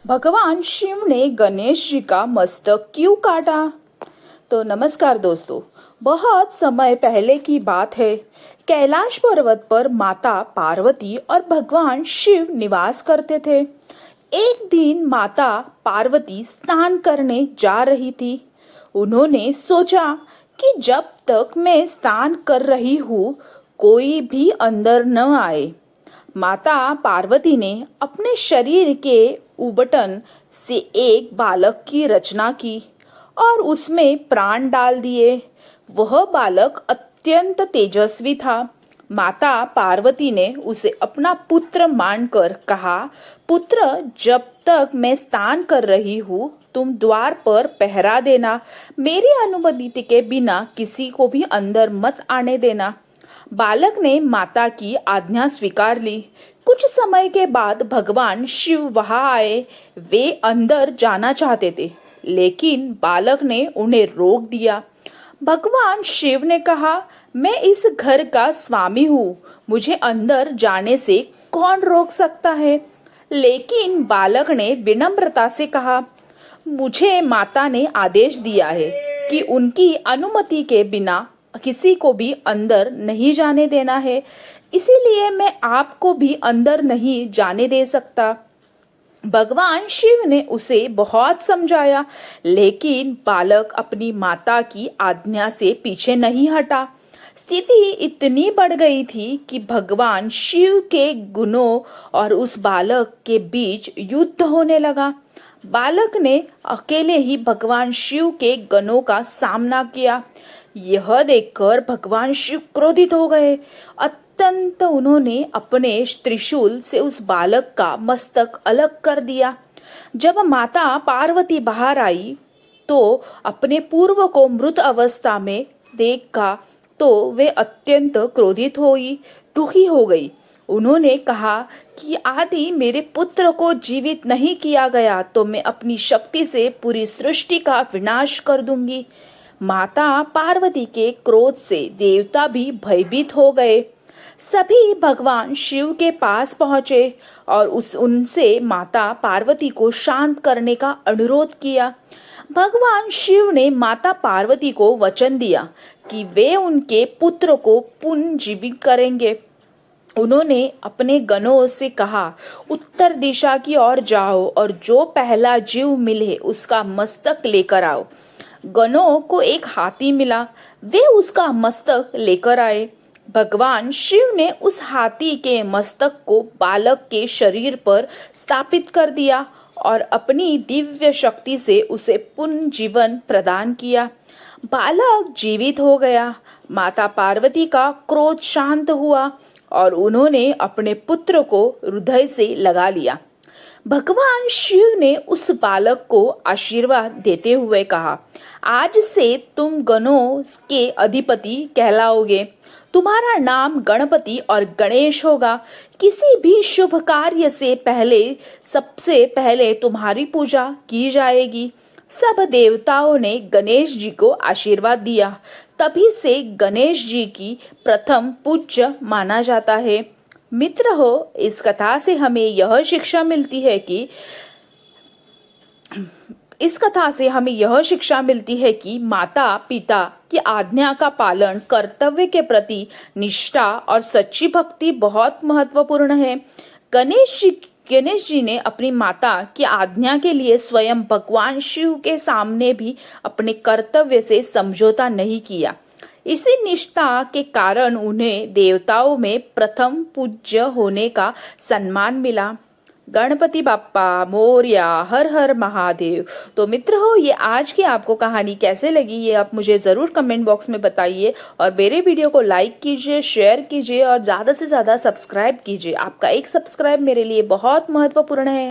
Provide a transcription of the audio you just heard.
भगवान शिव ने गणेश जी का मस्तक क्यों काटा? तो नमस्कार दोस्तों। बहुत समय पहले की बात है। कैलाश पर्वत पर माता पार्वती और भगवान शिव निवास करते थे। एक दिन माता पार्वती स्नान करने जा रही थी। उन्होंने सोचा कि जब तक मैं स्नान कर रही हूँ कोई भी अंदर न आए। माता पार्वती ने अपने शरीर के उबटन से एक बालक की रचना की और उसमें प्राण डाल दिए। वह बालक अत्यंत तेजस्वी था। माता पार्वती ने उसे अपना पुत्र मानकर कहा, पुत्र, जब तक मैं स्नान कर रही हूँ तुम द्वार पर पहरा देना। मेरी अनुमति के बिना किसी को भी अंदर मत आने देना। बालक ने माता की आज्ञा स्वीकार ली। कुछ समय के बाद भगवान शिव वहां आए। वे अंदर जाना चाहते थे, लेकिन बालक ने उन्हें रोक दिया। भगवान शिव ने कहा, मैं इस घर का स्वामी हूँ, मुझे अंदर जाने से कौन रोक सकता है? लेकिन बालक ने विनम्रता से कहा, मुझे माता ने आदेश दिया है कि उनकी अनुमति के बिना किसी को भी अंदर नहीं जाने देना है, इसीलिए मैं आपको भी अंदर नहीं जाने दे सकता। भगवान शिव ने उसे बहुत समझाया, लेकिन बालक अपनी माता की आज्ञा से पीछे नहीं हटा। स्थिति इतनी बढ़ गई थी कि भगवान शिव के गुणों और उस बालक के बीच युद्ध होने लगा। बालक ने अकेले ही भगवान शिव के गणों का सामना किया। यह देखकर भगवान शिव क्रोधित हो गए। अत्यंत उन्होंने अपने त्रिशूल से उस बालक का मस्तक अलग कर दिया। जब माता पार्वती बाहर आई तो अपने पूर्व को मृत अवस्था में देखा तो वे अत्यंत क्रोधित हुई, दुखी हो गई। उन्होंने कहा कि यदि मेरे पुत्र को जीवित नहीं किया गया तो मैं अपनी शक्ति से पूरी सृष्टि का विनाश कर दूंगी। माता पार्वती के क्रोध से देवता भी भयभीत हो गए। सभी भगवान शिव के पास पहुंचे और उनसे माता पार्वती को शांत करने का अनुरोध किया। भगवान शिव ने माता पार्वती को वचन दिया कि वे उनके पुत्र को पुनर्जीवित करेंगे। उन्होंने अपने गणों से कहा, उत्तर दिशा की ओर जाओ और जो पहला जीव मिले उसका मस्तक लेकर आओ। गणों को एक हाथी मिला। वे उसका मस्तक लेकर आए। भगवान शिव ने उस हाथी के मस्तक को बालक के शरीर पर स्थापित कर दिया और अपनी दिव्य शक्ति से उसे पुनर्जीवन प्रदान किया। बालक जीवित हो गया। माता पार्वती का क्रोध शांत हुआ और उन्होंने अपने पुत्र को हृदय से लगा लिया। भगवान शिव ने उस बालक को आशीर्वाद देते हुए कहा, आज से तुम गणों के अधिपति कहलाओगे। तुम्हारा नाम गणपति और गणेश होगा। किसी भी शुभ कार्य से पहले सबसे पहले तुम्हारी पूजा की जाएगी। सब देवताओं ने गणेश जी को आशीर्वाद दिया। तभी से गणेश जी की प्रथम पूज्य माना जाता है। मित्र हो, इस कथा से हमें यह शिक्षा मिलती है कि माता पिता की आज्ञा का पालन, कर्तव्य के प्रति निष्ठा और सच्ची भक्ति बहुत महत्वपूर्ण है। गणेश जी ने अपनी माता की आज्ञा के लिए स्वयं भगवान शिव के सामने भी अपने कर्तव्य से समझौता नहीं किया। इसी निष्ठा के कारण उन्हें देवताओं में प्रथम पूज्य होने का सम्मान मिला। गणपति बाप्पा मोरया, हर हर महादेव। तो मित्र हो, ये आज की आपको कहानी कैसे लगी ये आप मुझे ज़रूर कमेंट बॉक्स में बताइए और मेरे वीडियो को लाइक कीजिए, शेयर कीजिए और ज़्यादा से ज़्यादा सब्सक्राइब कीजिए। आपका एक सब्सक्राइब मेरे लिए बहुत महत्वपूर्ण है।